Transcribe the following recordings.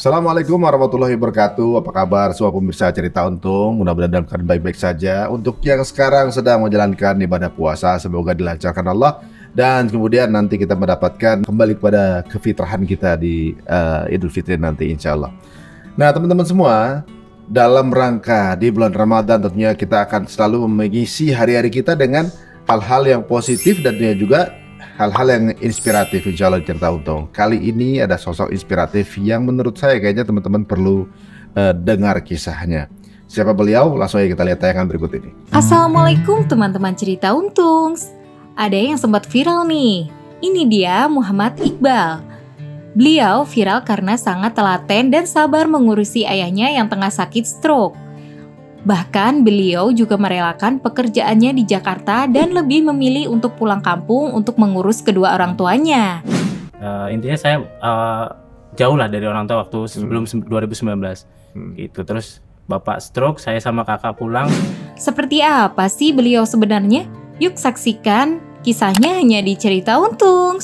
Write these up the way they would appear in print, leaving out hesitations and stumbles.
Assalamualaikum warahmatullahi wabarakatuh. Apa kabar semua pemirsa Cerita Untung? Mudah-mudahan dalam keadaan baik-baik saja. Untuk yang sekarang sedang menjalankan ibadah puasa, semoga dilancarkan Allah. Dan kemudian nanti kita mendapatkan kembali kepada kefitrahan kita di Idul Fitri nanti insya Allah. Nah teman-teman semua, dalam rangka di bulan Ramadan tentunya kita akan selalu mengisi hari-hari kita dengan hal-hal yang positif dan juga hal-hal yang inspiratif insya Allah di Cerita Untung. Kali ini ada sosok inspiratif yang menurut saya kayaknya teman-teman perlu dengar kisahnya. Siapa beliau? Langsung aja kita lihat tayangan berikut ini. Assalamualaikum teman-teman Cerita Untung. Ada yang sempat viral nih. Ini dia Muhammad Iqbal. Beliau viral karena sangat telaten dan sabar mengurusi ayahnya yang tengah sakit stroke. Bahkan beliau juga merelakan pekerjaannya di Jakarta dan lebih memilih untuk pulang kampung untuk mengurus kedua orang tuanya. Intinya saya jauh lah dari orang tua waktu sebelum 2019 gitu. Terus bapak stroke, saya sama kakak pulang. Seperti apa sih beliau sebenarnya? Yuk saksikan kisahnya hanya di Cerita Untung.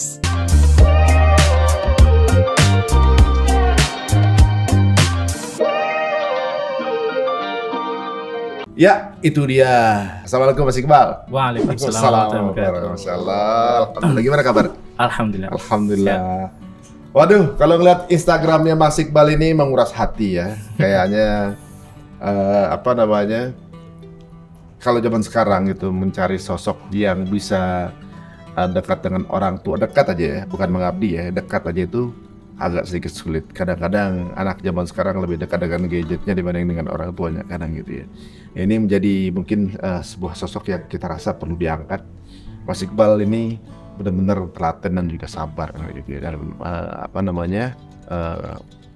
Ya, itu dia. Assalamualaikum Mas Iqbal. Waalaikumsalam. Alhamdulillah. Gimana kabar? Alhamdulillah. Alhamdulillah. Waduh, kalau ngeliat Instagramnya Mas Iqbal ini menguras hati ya. Kayaknya apa namanya? Kalau zaman sekarang itu mencari sosok yang bisa dekat dengan orang tua, dekat aja ya, bukan mengabdi ya, dekat aja itu agak sedikit sulit. Kadang-kadang anak zaman sekarang lebih dekat dengan gadgetnya dibanding dengan orang tuanya, kadang gitu ya. Ini menjadi mungkin sebuah sosok yang kita rasa perlu diangkat. Mas Iqbal ini benar-benar telaten dan juga sabar gitu ya, dalam apa namanya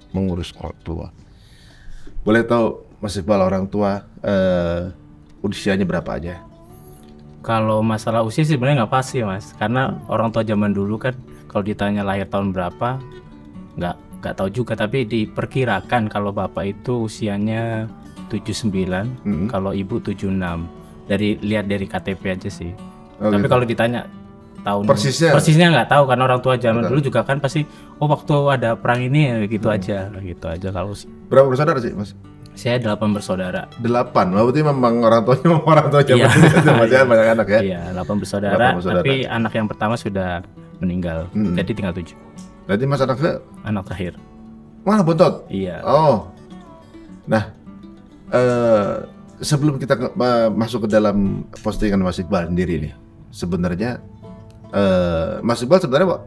mengurus orang tua. Boleh tahu Mas Iqbal orang tua usianya berapa aja? Kalau masalah usia sih sebenarnya nggak pasti Mas, karena orang tua zaman dulu kan kalau ditanya lahir tahun berapa nggak tahu juga, tapi diperkirakan kalau bapak itu usianya 79, kalau ibu 76. Lihat dari KTP aja sih. Tapi gitu. Kalau ditanya tahun persisnya nggak tahu, karena orang tua zaman dulu juga kan pasti waktu ada perang ini gitu aja kalau. Berapa bersaudara sih Mas? Saya 8 bersaudara. 8, berarti memang orang tua zaman dulu masih banyak anak ya? Iya, 8 bersaudara, tapi anak yang pertama sudah meninggal, jadi tinggal 7. Berarti Mas anak terakhir. Mana bontot? Iya. Oh, nah sebelum kita masuk ke dalam postingan Mas Iqbal sendiri nih, sebenarnya Mas Iqbal sebenarnya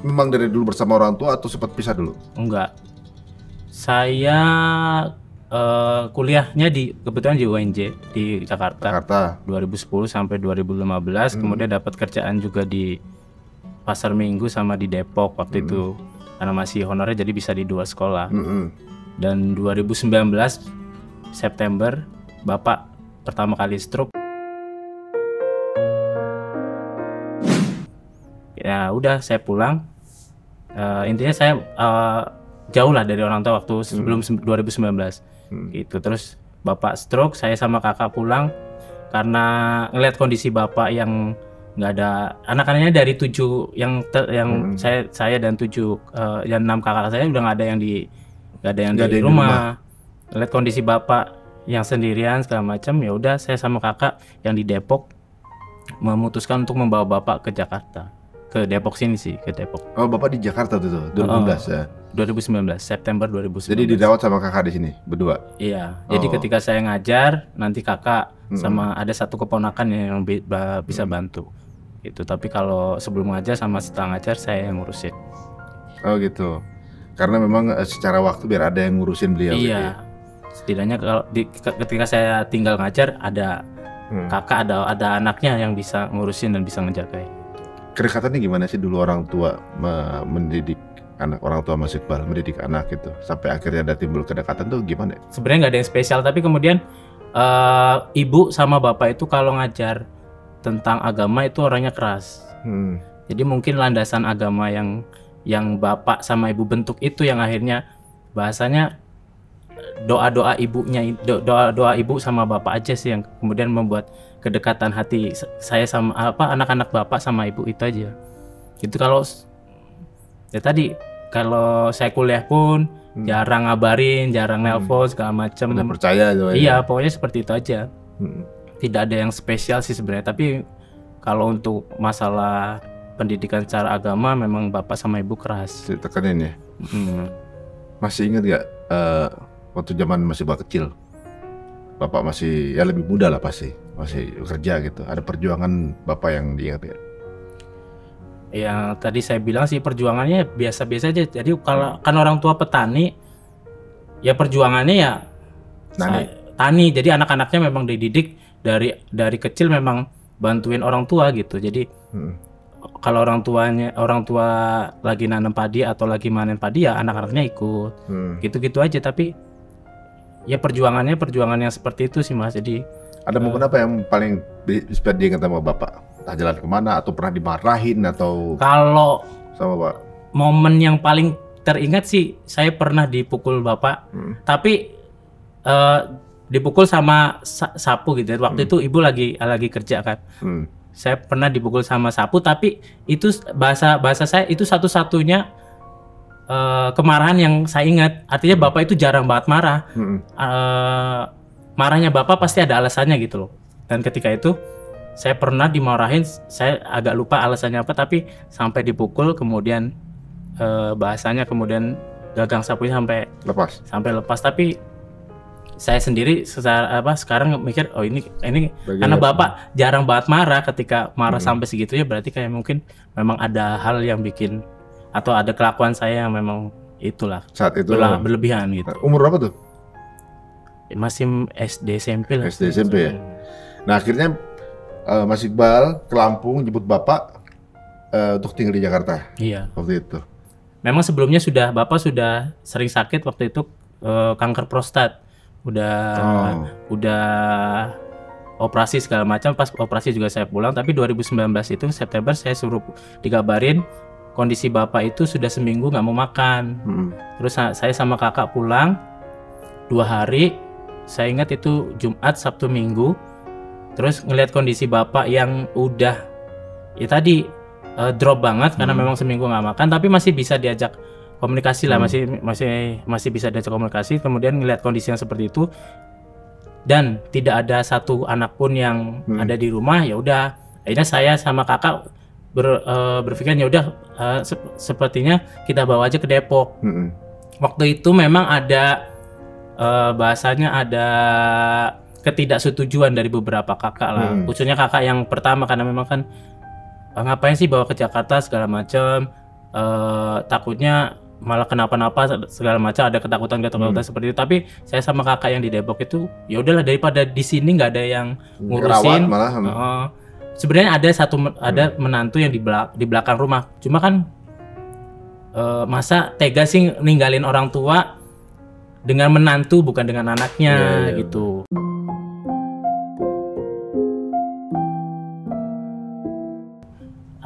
memang dari dulu bersama orang tua atau sempat pisah dulu? Enggak, saya kuliahnya kebetulan di UNJ di Jakarta 2010 sampai 2015, kemudian dapat kerjaan juga di Pasar Minggu sama di Depok waktu itu, karena masih honornya jadi bisa di 2 sekolah. Dan 2019 September bapak pertama kali stroke. Ya udah, saya pulang. Intinya saya jauh lah dari orang tua waktu sebelum 2019 gitu. Terus bapak stroke, saya sama kakak pulang karena ngelihat kondisi bapak yang nggak ada anak-anaknya, dari 7 yang saya dan 6 kakak saya udah nggak ada yang di rumah. Lihat kondisi bapak yang sendirian segala macam, ya udah saya sama kakak yang di Depok memutuskan untuk membawa bapak ke Jakarta, ke Depok sini sih, ke Depok. Oh, bapak di Jakarta tuh 2019 ya? 2019, September 2019. Jadi dirawat sama kakak di sini berdua? Iya, jadi ketika saya ngajar, nanti kakak sama ada satu keponakan yang bisa bantu gitu. Tapi kalau sebelum ngajar sama setelah ngajar saya yang ngurusin. Oh gitu, karena memang secara waktu biar ada yang ngurusin beliau. Iya, gitu ya? Setidaknya kalau ketika saya tinggal ngajar ada kakak, ada anaknya yang bisa ngurusin dan bisa ngejagain. Kedekatannya gimana sih dulu orang tua mendidik anak, orang tua Mas Iqbal mendidik anak itu sampai akhirnya ada timbul kedekatan tuh gimana? Sebenarnya nggak ada yang spesial, tapi kemudian ibu sama bapak itu kalau ngajar tentang agama itu orangnya keras. Jadi mungkin landasan agama yang bapak sama ibu bentuk itu yang akhirnya bahasanya doa-doa ibu sama bapak aja sih yang kemudian membuat kedekatan hati saya sama anak-anak bapak sama ibu itu aja. Gitu. Kalau ya tadi kalau saya kuliah pun jarang ngabarin, jarang nelpon segala macem. Udah percaya tuh. Iya, pokoknya seperti itu aja. Hmm. Tidak ada yang spesial sih sebenarnya, tapi kalau untuk masalah pendidikan secara agama memang bapak sama ibu keras. Ditekanin ya. Hmm. Masih ingat gak waktu zaman masih bapak kecil, bapak masih ya lebih muda lah pasti, masih kerja gitu. Ada perjuangan bapak yang diingat ya? Yang tadi saya bilang sih perjuangannya biasa-biasa aja. Jadi kalau kan orang tua petani, ya perjuangannya ya tani. Jadi anak-anaknya memang dididik dari kecil memang bantuin orang tua gitu. Jadi kalau orang tua lagi nanam padi atau lagi manen padi ya anak-anaknya ikut. Gitu-gitu aja. Tapi ya perjuangan yang seperti itu sih Mas. Jadi ada momen apa yang paling bisa diingat sama bapak? Entah jalan kemana atau pernah dimarahin atau kalau sama Pak? Momen yang paling teringat sih saya pernah dipukul bapak. Tapi dipukul sama sapu gitu. Waktu itu ibu lagi kerja kan. Saya pernah dipukul sama sapu, tapi itu bahasa saya itu satu-satunya kemarahan yang saya ingat. Artinya bapak itu jarang banget marah. Marahnya bapak pasti ada alasannya gitu loh. Dan ketika itu saya pernah dimarahin, saya agak lupa alasannya apa, tapi sampai dipukul, kemudian bahasanya kemudian gagang sapunya sampai lepas. Tapi saya sendiri sekarang mikir ini karena bapak jarang banget marah. Ketika marah sampai segitunya berarti kayak mungkin memang ada hal yang bikin atau ada kelakuan saya yang memang itulah saat itu berlebihan gitu. Umur berapa tuh? Masih SD SMP lah. SD SMP ya. Nah akhirnya Mas Iqbal ke Lampung jemput bapak untuk tinggal di Jakarta. Iya. Waktu itu. Memang sebelumnya bapak sudah sering sakit waktu itu, kanker prostat. Udah operasi segala macam. Pas operasi juga saya pulang, tapi 2019 itu September saya suruh dikabarin kondisi bapak itu sudah seminggu nggak mau makan. Terus saya sama kakak pulang 2 hari. Saya ingat itu Jumat, Sabtu, Minggu. Terus ngelihat kondisi bapak yang udah ya tadi drop banget karena memang seminggu nggak makan, tapi masih bisa diajak komunikasi lah, masih bisa diajak komunikasi. Kemudian ngelihat kondisi yang seperti itu dan tidak ada satu anak pun yang ada di rumah, ya udah akhirnya saya sama kakak berpikir ya udah sepertinya kita bawa aja ke Depok. Waktu itu memang ada bahasanya ada ketidaksetujuan dari beberapa kakak lah, khususnya kakak yang pertama, karena memang kan ngapain sih bawa ke Jakarta segala macam, takutnya malah kenapa-napa segala macam, ada ketakutan seperti itu. Tapi saya sama kakak yang di Depok itu ya udahlah, daripada di sini nggak ada yang ngurusin. Sebenarnya ada menantu yang di belakang rumah, cuma kan masa tega sih ninggalin orang tua dengan menantu bukan dengan anaknya gitu.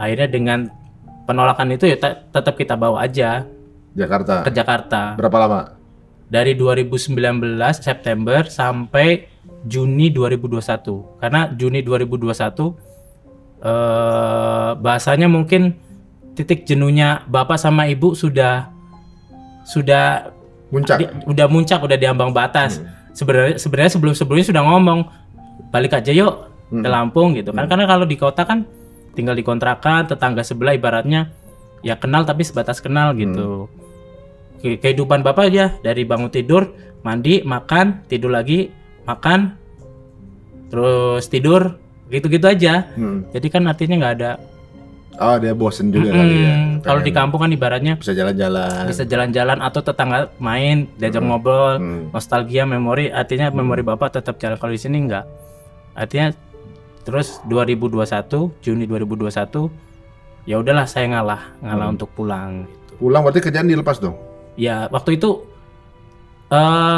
Akhirnya dengan penolakan itu ya tetap kita bawa aja ke Jakarta. Berapa lama? Dari 2019 September sampai Juni 2021. Karena Juni 2021 bahasanya mungkin titik jenuhnya bapak sama ibu sudah muncak, udah di ambang batas. Sebenarnya sebelumnya sudah ngomong balik aja yuk ke Lampung gitu kan. Karena kalau di kota kan tinggal di kontrakan, tetangga sebelah ibaratnya ya kenal tapi sebatas kenal gitu. Kehidupan bapak aja dari bangun tidur, mandi, makan, tidur lagi, makan, terus tidur, gitu-gitu aja. Jadi kan artinya nggak ada. Oh, dia bosen juga kali ya. Kalau di kampung kan ibaratnya bisa jalan-jalan atau tetangga main, diajak ngobrol, nostalgia, memori. Artinya memori bapak tetap jalan. Kalau di sini nggak. Artinya terus 2021 Juni 2021 ya udahlah saya ngalah untuk pulang gitu. Pulang berarti kerjaan dilepas dong? Ya waktu itu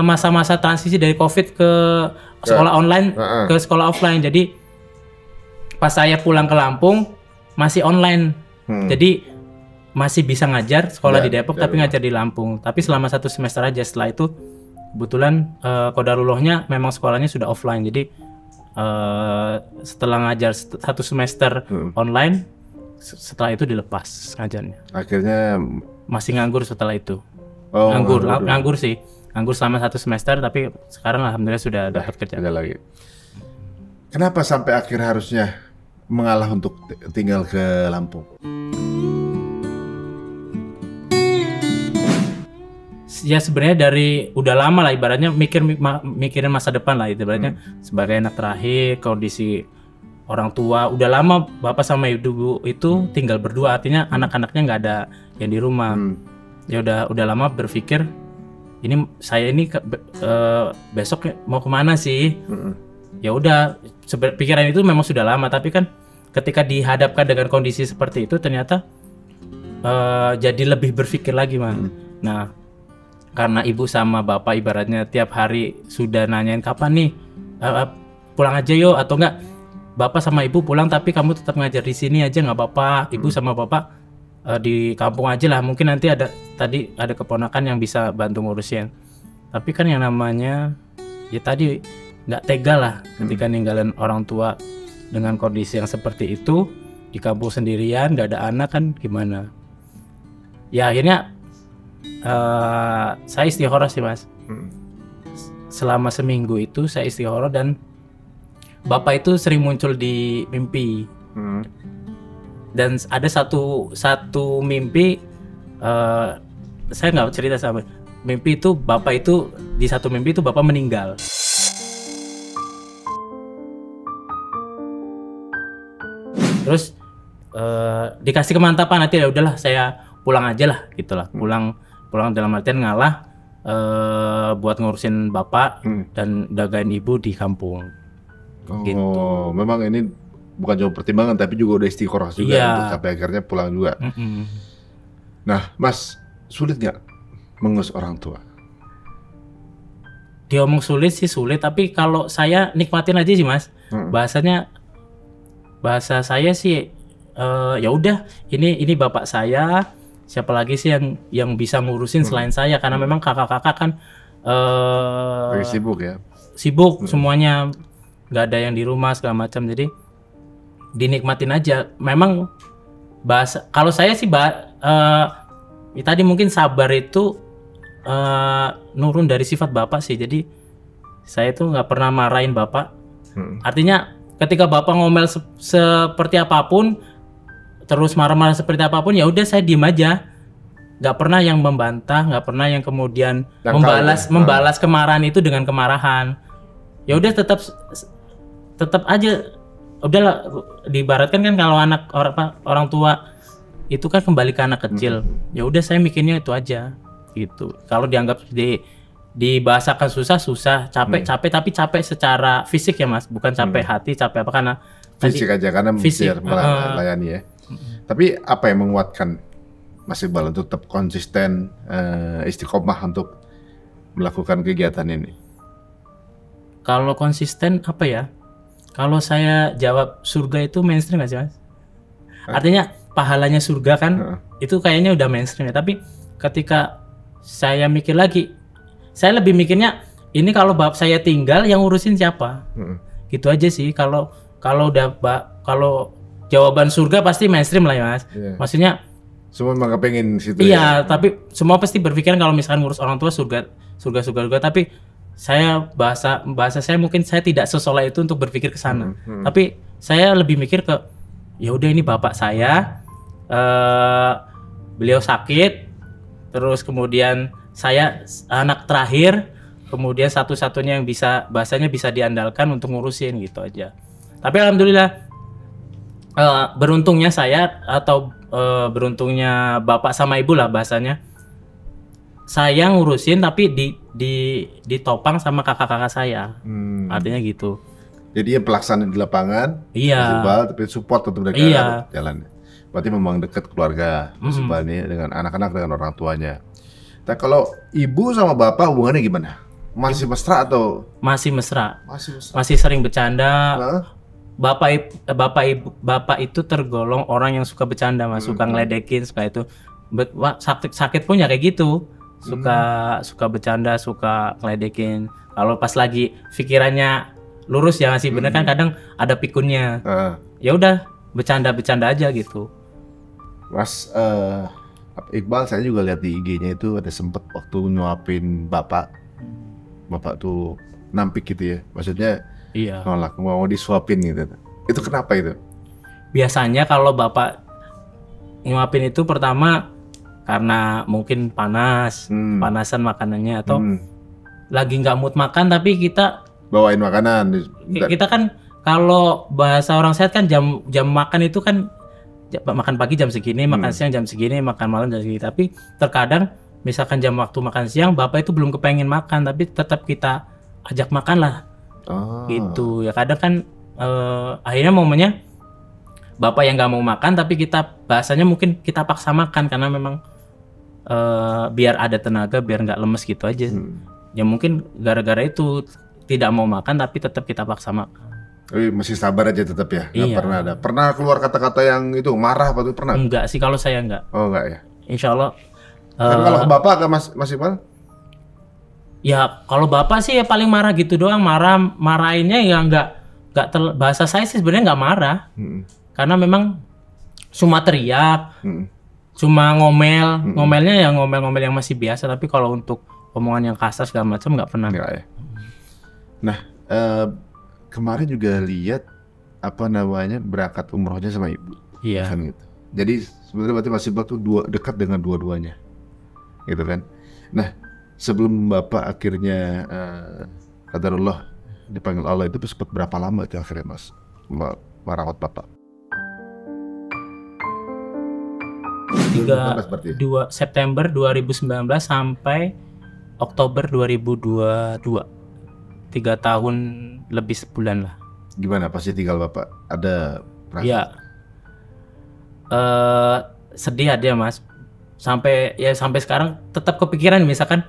masa-masa transisi dari COVID ke sekolah online ke sekolah offline. Jadi pas saya pulang ke Lampung masih online. Jadi masih bisa ngajar sekolah di Depok tapi ngajar di Lampung. Tapi selama 1 semester aja. Setelah itu kebetulan qadarullohnya memang sekolahnya sudah offline. Jadi setelah ngajar 1 semester online, setelah itu dilepas ngajarnya. Akhirnya masih nganggur setelah itu. Oh, nganggur sih. Nganggur selama 1 semester, tapi sekarang alhamdulillah sudah dapat kerja. Ada lagi. Kenapa sampai akhir harusnya mengalah untuk tinggal ke Lampung? Ya sebenarnya dari udah lama lah, ibaratnya mikirin masa depan lah, ibaratnya sebagai anak terakhir, kondisi orang tua udah lama bapak sama ibu itu tinggal berdua, artinya anak-anaknya nggak ada yang di rumah. Ya udah lama berpikir ini saya ini besok mau kemana sih? Ya udah, pikiran itu memang sudah lama, tapi kan ketika dihadapkan dengan kondisi seperti itu ternyata jadi lebih berpikir lagi, Mas. Nah, karena ibu sama bapak ibaratnya tiap hari sudah nanyain kapan nih pulang aja yuk, atau enggak bapak sama ibu pulang tapi kamu tetap ngajar di sini aja nggak apa-apa, ibu sama bapak di kampung aja lah, mungkin nanti ada keponakan yang bisa bantu ngurusin. Tapi kan yang namanya ya tadi nggak tega lah ketika ninggalin orang tua dengan kondisi yang seperti itu di kampung sendirian, nggak ada anak kan gimana. Ya akhirnya saya istikharah sih, Mas. Selama seminggu itu saya istikharah dan bapak itu sering muncul di mimpi. Dan ada satu mimpi, saya nggak cerita sama mimpi itu, bapak itu di satu mimpi itu bapak meninggal. Terus dikasih kemantapan nanti ya udahlah saya pulang aja lah gitulah, pulang dalam artian ngalah buat ngurusin bapak dan jagain ibu di kampung. Gitu. Memang ini bukan cuma pertimbangan tapi juga udah istikharah juga untuk sampai akhirnya pulang juga. Nah, Mas, sulit nggak mengurus orang tua? Diomong sulit sih sulit, tapi kalau saya nikmatin aja sih, Mas. Bahasa saya sih ya udah, ini bapak saya, siapa lagi sih yang bisa ngurusin selain saya, karena memang kakak-kakak kan lagi sibuk ya. Sibuk semuanya, nggak ada yang di rumah segala macam, jadi dinikmatin aja. Memang bahasa kalau saya sih ya tadi mungkin sabar itu nurun dari sifat bapak sih. Jadi saya tuh nggak pernah marahin bapak. Artinya ketika bapak ngomel seperti apapun, terus marah-marah seperti apapun, ya udah saya diem aja. Nggak pernah yang membantah, nggak pernah yang kemudian membalas kemarahan itu dengan kemarahan. Ya udah tetap aja, udahlah, diibaratkan kan kalau orang tua itu kan kembali ke anak kecil. Ya udah saya mikirnya itu aja gitu. Kalau dianggap dibahasakan susah, capek tapi capek secara fisik ya, Mas, bukan capek hati, capek apa karena fisik aja, karena mesti melayani ya. Tapi apa yang menguatkan Mas Iqbal untuk tetap konsisten istiqomah untuk melakukan kegiatan ini? Kalau konsisten apa ya? Kalau saya jawab surga itu mainstream nggak sih, Mas? Artinya pahalanya surga kan itu kayaknya udah mainstream ya. Tapi ketika saya mikir lagi, saya lebih mikirnya ini kalau bapak saya tinggal yang ngurusin siapa? Gitu aja sih. Kalau jawaban surga pasti mainstream lah ya, Mas. Maksudnya semua memang kepengen situ. Iya, tapi semua pasti berpikiran kalau misalkan ngurus orang tua surga. Tapi saya bahasa saya mungkin saya tidak sesoleh itu untuk berpikir ke sana. Tapi saya lebih mikir ke ya udah ini bapak saya, beliau sakit, terus kemudian saya anak terakhir, kemudian satu-satunya yang bahasanya bisa diandalkan untuk ngurusin gitu aja. Tapi alhamdulillah beruntungnya saya atau beruntungnya bapak sama ibu lah bahasanya, saya ngurusin tapi ditopang sama kakak-kakak saya. Artinya gitu. Jadi yang pelaksana di lapangan, tapi support untuk mereka jalan. Berarti memang dekat keluarga Mas Iqbal ini dengan anak-anak, dengan orang tuanya. Nah, kalau ibu sama bapak hubungannya gimana? Masih mesra atau? Masih mesra. Masih sering bercanda. Bapak itu tergolong orang yang suka bercanda, Mas, suka ngeledekin, suka itu. Sakit pun ya kayak gitu. Suka bercanda, suka ngeledekin. Kalau pas lagi pikirannya lurus ya masih bener kan, kadang ada pikunnya. Ya udah bercanda aja gitu. Mas, Iqbal saya juga lihat di IG-nya itu ada sempet waktu nyuapin bapak tuh nampik gitu ya, maksudnya Iya. nolak mau disuapin gitu. Itu kenapa itu? Biasanya kalau bapak nyuapin itu pertama karena mungkin panasan makanannya, atau lagi nggak mood makan, tapi kita Bawain makanan. kita kan kalau bahasa orang sehat kan jam makan itu kan makan pagi jam segini, makan siang jam segini, makan malam jam segini. Tapi terkadang misalkan jam waktu makan siang bapak itu belum kepengen makan, tapi tetap kita ajak makan lah. Gitu ya, kadang kan akhirnya momennya bapak yang nggak mau makan, tapi kita bahasanya mungkin kita paksa makan karena memang biar ada tenaga, biar nggak lemes gitu aja. Ya mungkin gara-gara itu tidak mau makan tapi tetap kita paksa makan. Masih sabar aja tetap ya? Nggak Iya. pernah ada. Pernah keluar kata-kata yang itu marah apa tuh pernah? Enggak sih, kalau saya enggak. Oh enggak ya? Insya Allah. Tapi kalau ke bapak agak masih Iqbal? Ya kalau bapak sih ya paling marah gitu doang. Marahinnya ya enggak bahasa saya sih sebenarnya enggak marah. Karena memang cuma teriak, cuma ngomelnya ya ngomel-ngomel yang masih biasa. Tapi kalau untuk omongan yang kasar segala macam nggak pernah. Enggak ya. Nah, kemarin juga lihat apa namanya berangkat umrohnya sama ibu. Iya. Kan gitu. Jadi sebenarnya berarti Mas Iqbal tuh dekat dengan dua-duanya. Gitu kan. Nah, sebelum Bapak akhirnya qadarullah dipanggil Allah itu sempat berapa lama itu akhirnya Mas merawat Bapak? 2 September 2019 sampai Oktober 2022. 3 tahun lebih sebulan lah. Gimana pasti tinggal Bapak? Ada perasaan? Ya, sedih aja Mas. Sampai sekarang tetap kepikiran, misalkan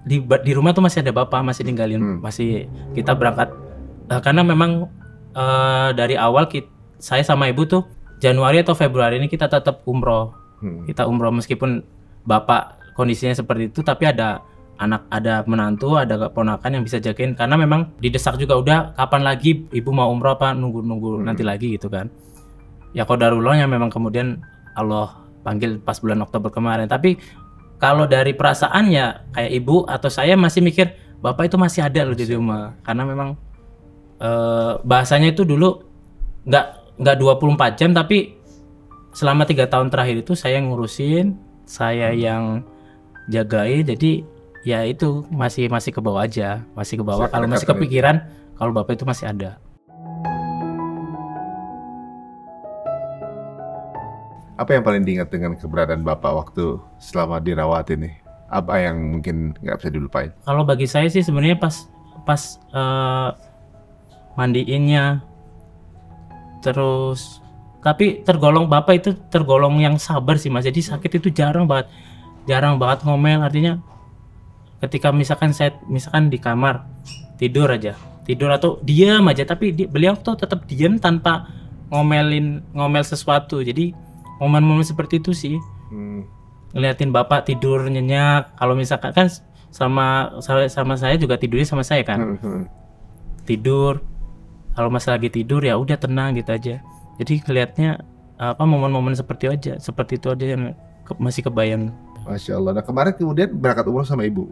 di rumah tuh masih ada Bapak, masih tinggalin, masih kita berangkat. Karena memang dari awal saya sama Ibu tuh Januari atau Februari ini kita tetap umroh. Kita umroh meskipun Bapak kondisinya seperti itu, tapi ada menantu, ada keponakan yang bisa jagain, karena memang didesak juga, udah kapan lagi ibu mau umroh apa nunggu nanti lagi gitu kan. Ya qadarullah yang memang kemudian Allah panggil pas bulan Oktober kemarin. Tapi kalau dari perasaan ya kayak ibu atau saya masih mikir bapak itu masih ada loh di rumah, karena memang bahasanya itu dulu nggak 24 jam, tapi selama 3 tahun terakhir itu saya ngurusin, saya yang jagain, jadi ya itu masih ke bawah aja, masih ke bawah. Kalau masih kepikiran kalau bapak itu masih ada. Apa yang paling diingat dengan keberadaan bapak waktu selama dirawat ini? Apa yang mungkin nggak bisa dilupain? Kalau bagi saya sih sebenarnya pas mandiinnya, terus tapi bapak itu tergolong yang sabar sih Mas. Jadi sakit itu jarang banget ngomel. Artinya ketika misalkan di kamar tidur atau diam aja, tapi beliau tuh tetap diam tanpa ngomel sesuatu. Jadi momen-momen seperti itu sih, ngeliatin bapak tidur nyenyak. Kalau misalkan kan sama saya juga tidurnya sama saya kan, tidur. Kalau Mas lagi tidur ya udah tenang gitu aja. Jadi kelihatnya momen-momen seperti itu aja yang masih kebayang. Masya Allah. Nah kemarin kemudian berangkat umroh sama ibu.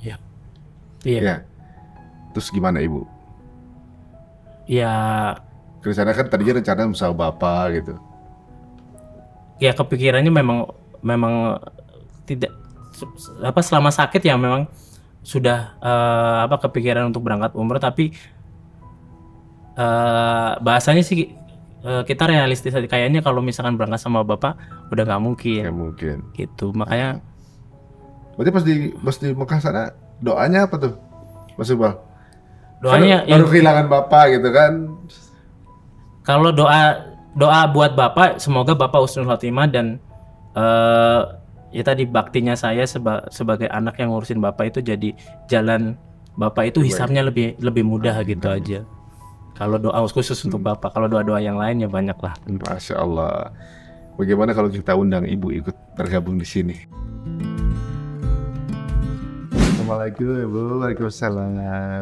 Iya. Ya. Terus gimana ibu? Ya. Ke sana kan tadinya rencana sama bapak gitu. Ya kepikirannya memang tidak selama sakit ya memang sudah kepikiran untuk berangkat umroh, tapi bahasanya sih kita realistis aja, kayaknya kalau misalkan berangkat sama bapak udah nggak mungkin. Nggak mungkin. Gitu, makanya. Berarti pas di Mekah sana doanya apa tuh, Mas Iqbal? Doanya baru kehilangan bapak gitu kan? Kalau doa buat bapak, semoga bapak husnul khotimah dan ya tadi baktinya saya sebagai anak yang ngurusin bapak itu jadi jalan bapak itu hisabnya lebih mudah gitu aja. Kalau doa khusus untuk bapak, kalau doa-doa yang lain ya banyak lah. Masya Allah. Bagaimana kalau kita undang ibu ikut bergabung di sini? Assalamualaikum Ibu. Waalaikumsalam.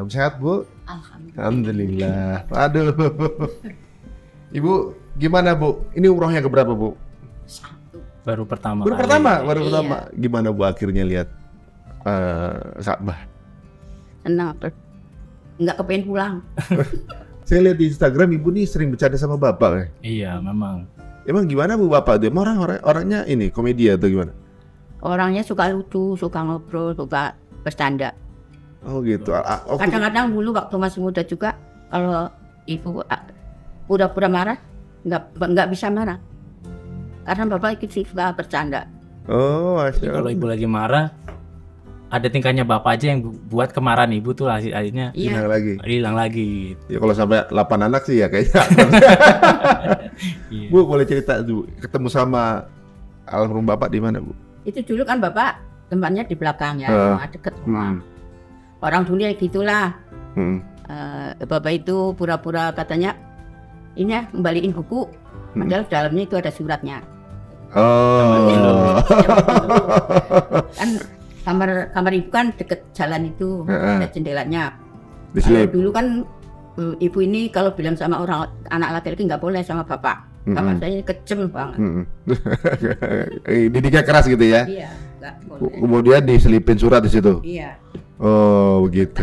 Sehat Bu? Alhamdulillah. Aduh. Ibu, gimana Bu? Ini umrohnya keberapa Bu? Baru pertama Baru kali. pertama, baru Iya. pertama. Gimana Bu akhirnya lihat Ka'bah? Senang, nggak kepengen pulang. Saya lihat di Instagram Ibu nih sering bercanda sama Bapak. Iya, memang. Emang gimana Bu Bapak tuh? Emang orangnya ini komedi atau gimana? Orangnya suka lucu, suka ngobrol, suka bercanda. Oh gitu. Kadang-kadang dulu waktu masih muda juga, kalau ibu pura-pura marah, nggak bisa marah. Karena bapak itu suka bercanda. Oh, Jadi Masya kalau Allah. ibu lagi marah, ada tingkahnya bapak aja yang buat kemarahan ibu tuh akhirnya Hilang Iya, lagi. hilang lagi. Ya kalau sampai 8 anak sih ya kayaknya. Iya. Bu boleh cerita tuh ketemu sama almarhum Bapak di mana Bu? itu dulu kan bapak tempatnya di belakang ya, rumah deket rumah. Orang dunia gitulah. Hmm. Bapak itu pura-pura katanya, ini ya kembaliin buku, padahal dalamnya itu ada suratnya. Oh. Kan kamar ibu kan deket jalan itu, ada jendelanya. Diselip. Dulu kan ibu ini kalau bilang sama orang anak laki-laki nggak boleh sama bapak. Bapak saya kejem banget. Didiknya keras gitu ya. Iya, nggak boleh. Kemudian diselipin surat di situ. Iya. Oh, begitu.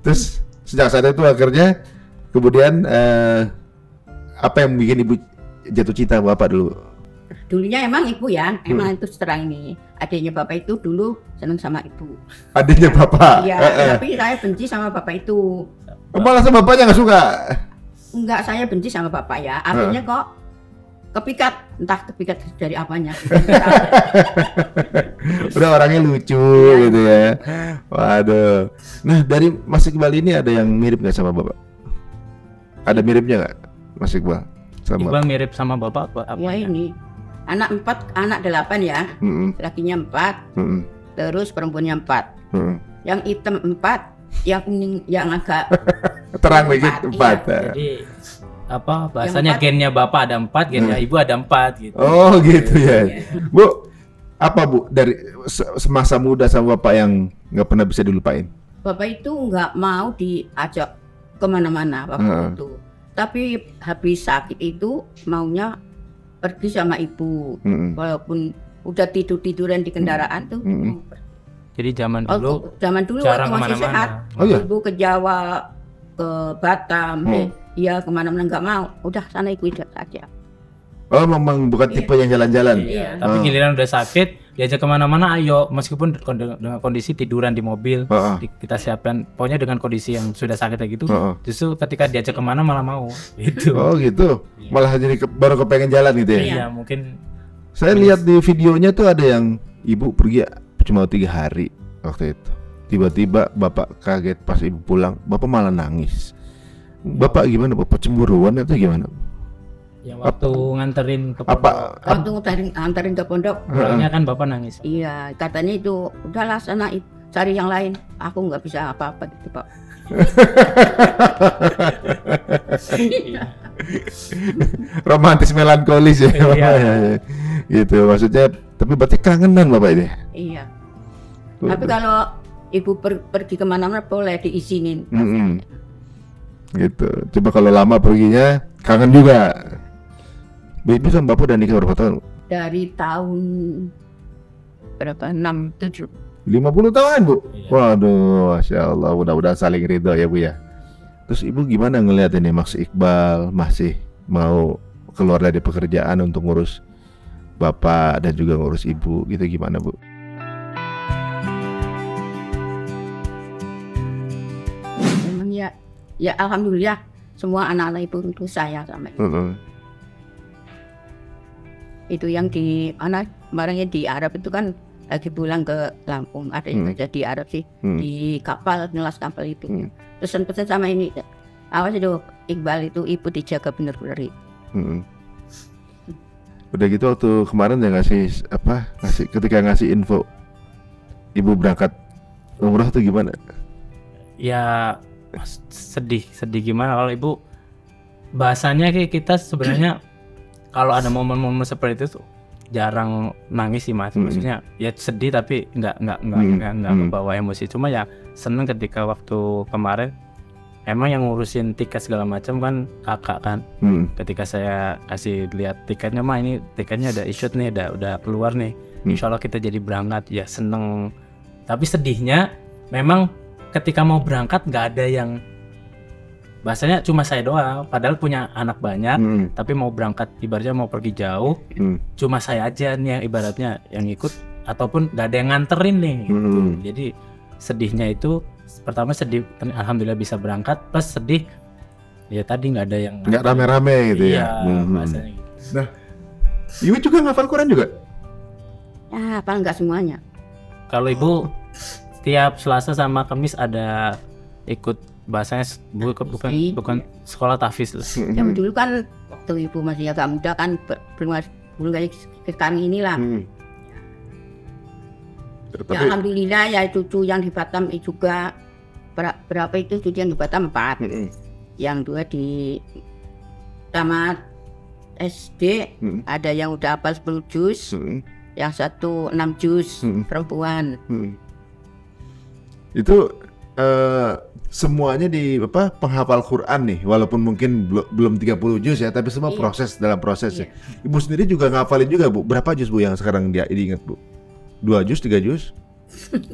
Terus sejak saat itu akhirnya kemudian apa yang bikin Ibu jatuh cinta Bapak dulu? Dulunya emang ibu ya, emang itu seterang ini. Adiknya bapak itu dulu seneng sama ibu. Adiknya Bapak. Iya, tapi saya benci sama bapak itu. Malah sama Bapaknya nggak suka. Enggak, saya benci sama bapak ya. Akhirnya kok kepikat, entah kepikat dari apanya. Udah orangnya lucu gitu ya. Waduh. Nah dari Mas Iqbal ini ada yang mirip nggak sama Bapak? Ada miripnya nggak Mas Iqbal? Sama. Iqbal mirip sama bapak apa? Ya ini anak 4, anak 8 ya. Lakinya 4, terus perempuannya 4. Yang hitam 4, yang kuning, yang agak Terang dikit 4. Iya. Jadi apa bahasanya empat. gennya bapak ada 4, gennya ibu ada 4 gitu. Oh gitu ya. Bu, apa Bu dari semasa muda sama Bapak yang nggak pernah bisa dilupain? bapak itu nggak mau diajak kemana-mana waktu itu. Tapi habis sakit itu maunya pergi sama ibu. Walaupun udah tiduran di kendaraan tuh. Jadi zaman dulu Zaman dulu jarang waktu masih sehat. kemana-mana. Oh iya? Ibu ke Jawa, ke Batam, iya kemana-mana nggak mau. Udah sana ibu hidup saja. Oh memang bukan tipe yang jalan-jalan. Iya. Tapi giliran udah sakit, diajak kemana-mana ayo, meskipun dengan kondisi tiduran di mobil, kita siapkan, pokoknya dengan kondisi yang sudah sakit kayak gitu, justru ketika diajak kemana malah mau, gitu. Oh gitu. Malah jadi baru kepengen jalan gitu ya. Iya, mungkin Saya lihat di videonya tuh ada yang ibu pergi cuma 3 hari waktu itu. Tiba-tiba Bapak kaget pas ibu pulang, Bapak malah nangis. Bapak gimana? Bapak cemburuan atau gimana? yang waktu nganterin ke Apa? Waktu nganterin ke pondok, pulangnya kan bapak nangis. iya katanya itu udahlah sana cari yang lain. Aku nggak bisa apa-apa gitu pak. Romantis melankolis ya, Bapak Iya. ya. Gitu maksudnya. Tapi berarti kangenan Bapak ini. Iya. Tapi kalau ibu pergi kemana-mana boleh diizinin. Gitu. Coba kalau lama perginya kangen juga. Ibu sama Bapak udah nikah berapa tahun? Dari tahun berapa? 6, 7. 50 tahun Bu. Iya. Waduh, Masya Allah, mudah-mudahan saling ridho ya Bu ya. Terus Ibu gimana ngelihat ini Mas Iqbal masih mau keluar dari pekerjaan untuk ngurus Bapak dan juga ngurus Ibu gitu, gimana Bu? Memang ya alhamdulillah semua anak-anak ibu itu sayang sama ibu. Itu yang di mana kemarinnya di Arab itu kan lagi pulang ke Lampung, ada yang kerja di Arab sih, di kapal, ngelas kapal itu. Pesan-pesan sama ini, awas itu Iqbal itu ibu dijaga bener-bener. Udah gitu waktu kemarin ya ketika ngasih info Ibu berangkat umrah tuh gimana? Ya sedih gimana kalau ibu bahasanya kayak kita sebenarnya kalau ada momen-momen seperti itu tuh jarang nangis sih Mas. Maksudnya ya sedih tapi nggak kebawa emosi. Cuma ya seneng ketika waktu kemarin emang yang ngurusin tiket segala macam kan kakak kan. Ketika saya kasih lihat tiketnya, mah ini tiketnya ada issued nih, udah keluar nih, insya Allah kita jadi berangkat, ya seneng. Tapi sedihnya memang ketika mau berangkat nggak ada yang, bahasanya cuma saya doang, padahal punya anak banyak, tapi mau berangkat ibaratnya mau pergi jauh, cuma saya aja nih yang ibaratnya yang ikut, ataupun nggak ada yang nganterin nih gitu. Jadi sedihnya itu pertama sedih, alhamdulillah bisa berangkat, plus sedih ya tadi nggak ada yang nggak rame-rame gitu ya. Bahasanya gitu. Nah, Ibu juga ngafal Quran juga? Ya, apa enggak semuanya. Kalau Ibu tiap Selasa sama Kamis ada ikut, bahasanya bukan sekolah tahfiz lah. Yang dulu kan waktu Ibu masih agak muda kan, belum kayak sekarang inilah. Ya, alhamdulillah ya cucu yang di Batam juga berapa itu cucu yang di Batam 4, yang 2 di tamat SD, ada yang udah hafal 10 juz, yang 1 6 juz, perempuan. Itu semuanya di penghafal Quran nih, walaupun mungkin belum 30 juz ya, tapi semua dalam proses ya. Ibu sendiri juga ngafalin juga Bu, berapa juz Bu yang sekarang dia diingat Bu? 2 juz, 3 juz?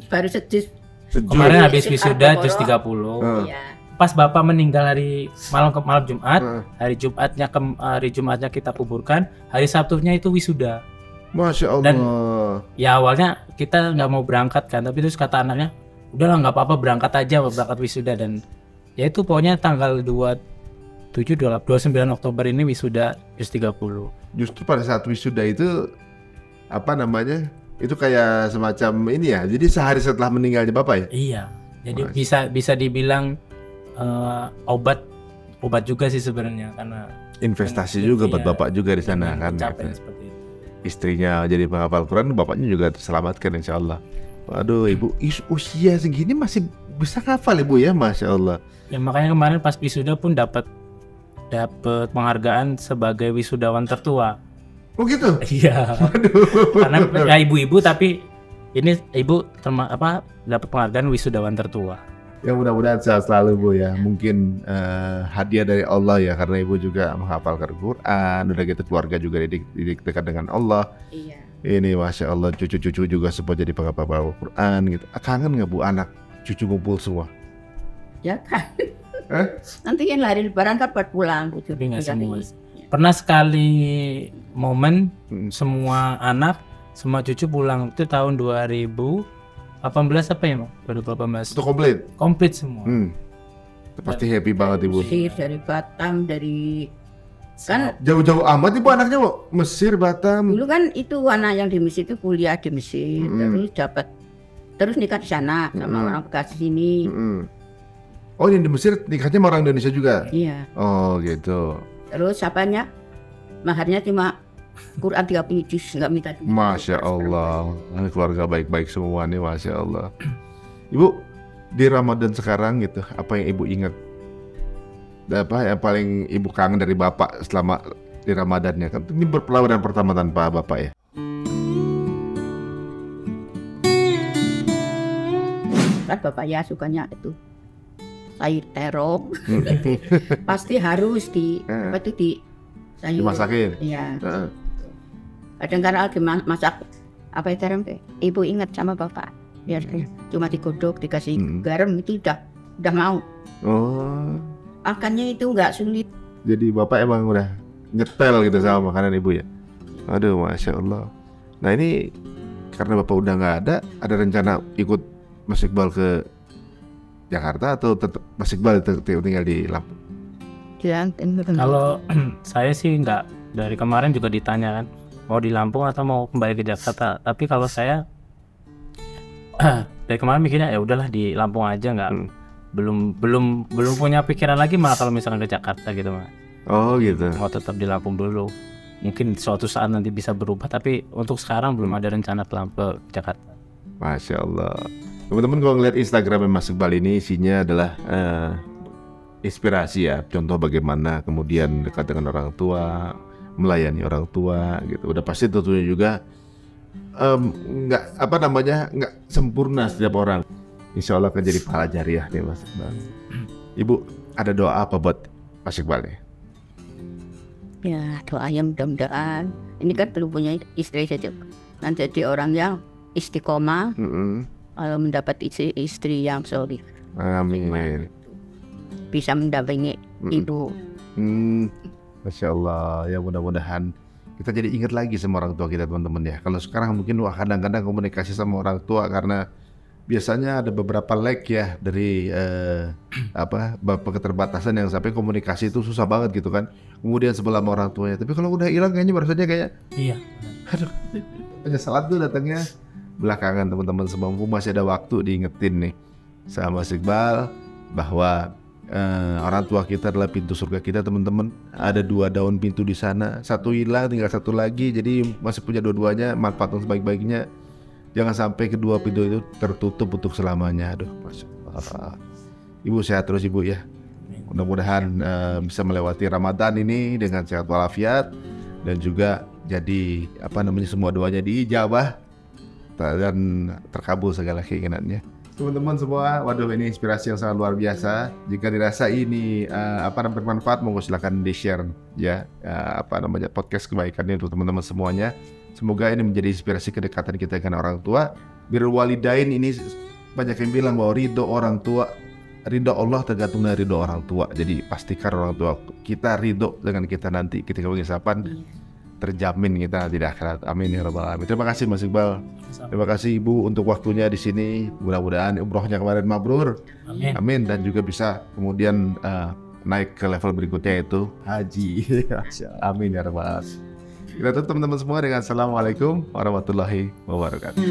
Baru sejuz. Kemarin habis wisuda juz 30. Pas Bapak meninggal malam Jumat, hari Jumatnya kita kuburkan, hari Sabtunya itu wisuda. Masya Allah. Dan ya awalnya kita nggak mau berangkat kan, tapi terus kata anaknya, udahlah nggak apa-apa berangkat aja, berangkat wisuda. Dan ya itu pokoknya tanggal 29 Oktober ini wisuda juz 30. Justru pada saat wisuda itu apa namanya? Itu kayak semacam ini ya. Jadi sehari setelah meninggalnya Bapak ya? Iya. Jadi bisa dibilang obat juga sih sebenarnya, karena investasi juga buat Bapak juga di sana kan. Seperti itu. Istrinya jadi penghafal Quran, bapaknya juga terselamatkan insya Allah. Waduh, Ibu usia segini masih bisa hafal Ibu ya, Masya Allah. Ya makanya kemarin pas wisuda pun dapat penghargaan sebagai wisudawan tertua. Oh gitu? Iya. Karena ya ibu-ibu, tapi ini ibu dapat penghargaan wisudawan tertua. Ya mudah-mudahan sehat selalu Bu ya. Mungkin hadiah dari Allah ya, karena Ibu juga menghafalkan Quran, udah gitu keluarga juga didik dekat dengan Allah. Iya. Ini Masya Allah, cucu-cucu juga semua jadi penghafal Quran gitu. Kangen nggak Bu anak cucu ngumpul semua? Ya kan. Nanti yang hari lebaran kan buat pulang. Tapi nggak semua. Pernah sekali momen semua anak, semua cucu pulang, itu tahun 2018 apa ya, Bang? 2018. Itu komplit? Komplit semua. Pasti happy banget Ibu. Mesir, dari Batam, dari kan jauh-jauh amat Ibu anaknya Bu. Mesir, Batam. Dulu kan itu anak yang di Mesir itu kuliah di Mesir, terus nikah di sana sama orang Bekasi sini. Oh, yang di Mesir nikahnya sama orang Indonesia juga? Iya. Oh gitu. Terus apanya? Maharnya cuma Quran 30 juz, nggak minta. Masya Allah, keluarga baik-baik semua nih, Masya Allah. Ibu, di Ramadan sekarang gitu, apa yang Ibu ingat? Apa yang paling Ibu kangen dari Bapak selama di Ramadannya? Kan ini berpelawanan pertama tanpa Bapak ya? Kan Bapak ya sukanya itu sayur terong. Pasti harus dimasakin. Iya. Kadang-kadang lagi masak apa itu terong teh, Ibu ingat sama Bapak. Biasanya cuma digodok, dikasih garam itu udah mau. Oh. Makannya itu nggak sulit. Jadi Bapak emang udah nyetel gitu sama makanan Ibu ya? Aduh, Masya Allah. Nah ini karena Bapak udah nggak ada rencana ikut Mas Iqbal ke Jakarta atau tetap Mas Iqbal tinggal di Lampung? Kalau saya sih nggak, dari kemarin juga ditanya kan mau di Lampung atau mau kembali ke Jakarta. Tapi kalau saya dari kemarin mikirnya ya udahlah di Lampung aja, nggak belum punya pikiran lagi malah kalau misalkan ke Jakarta gitu mah. Oh gitu. Mau tetap di Lampung dulu. Mungkin suatu saat nanti bisa berubah, tapi untuk sekarang belum ada rencana ke Jakarta. Masya Allah. Teman-teman kalau ngeliat Instagram Mas Iqbal ini isinya adalah inspirasi ya, contoh bagaimana kemudian dekat dengan orang tua, melayani orang tua gitu. Udah pasti tentunya juga nggak sempurna setiap orang. Insya Allah akan jadi pahala jariah nih Mas Iqbal. Ibu, ada doa apa buat Mas Iqbal nih? Ya doanya mudah-mudahan ini kan belum punya istri saja, nanti jadi orang yang istiqomah, kalau mendapat istri yang soleh, Amin. bisa mendampingi ibu. Masya Allah, ya mudah-mudahan kita jadi ingat lagi sama orang tua kita teman-teman ya. Kalau sekarang mungkin kadang-kadang komunikasi sama orang tua karena biasanya ada beberapa lag ya dari keterbatasan yang sampai komunikasi itu susah banget gitu kan. Kemudian sebelah sama orang tuanya. Tapi kalau udah hilang kayaknya rasanya kayak Iya. aduh, penyesalan tuh datangnya belakangan teman-teman semua. Masih ada waktu diingetin nih sama Mas Iqbal bahwa orang tua kita adalah pintu surga kita teman-teman. Ada 2 daun pintu di sana, satu hilang tinggal satu lagi, jadi masih punya dua-duanya, manfaatkan sebaik-baiknya. Jangan sampai kedua pintu itu tertutup untuk selamanya. Aduh, Masya Allah. Ibu sehat terus Ibu ya. Mudah-mudahan bisa melewati Ramadan ini dengan sehat walafiat dan juga jadi semua doanya diijabah dan terkabul segala keinginannya. Teman-teman semua, waduh ini inspirasi yang sangat luar biasa. Jika dirasa ini bermanfaat, monggo silakan di-share ya podcast kebaikan ini untuk teman-teman semuanya. Semoga ini menjadi inspirasi kedekatan kita dengan orang tua. Birrul walidain ini banyak yang bilang bahwa ridho Allah tergantung dari ridho orang tua. Jadi pastikan orang tua kita ridho dengan kita nanti ketika pengisapan. Terjamin kita tidak akhirat. Amin ya rabbal alamin. Terima kasih Mas Iqbal. Terima kasih Ibu untuk waktunya di sini. Mudah-mudahan umrohnya kemarin mabrur. Amin. Dan juga bisa kemudian naik ke level berikutnya yaitu haji. Amin ya rabbal alamin. Kita tutup teman-teman semua dengan assalamualaikum warahmatullahi wabarakatuh.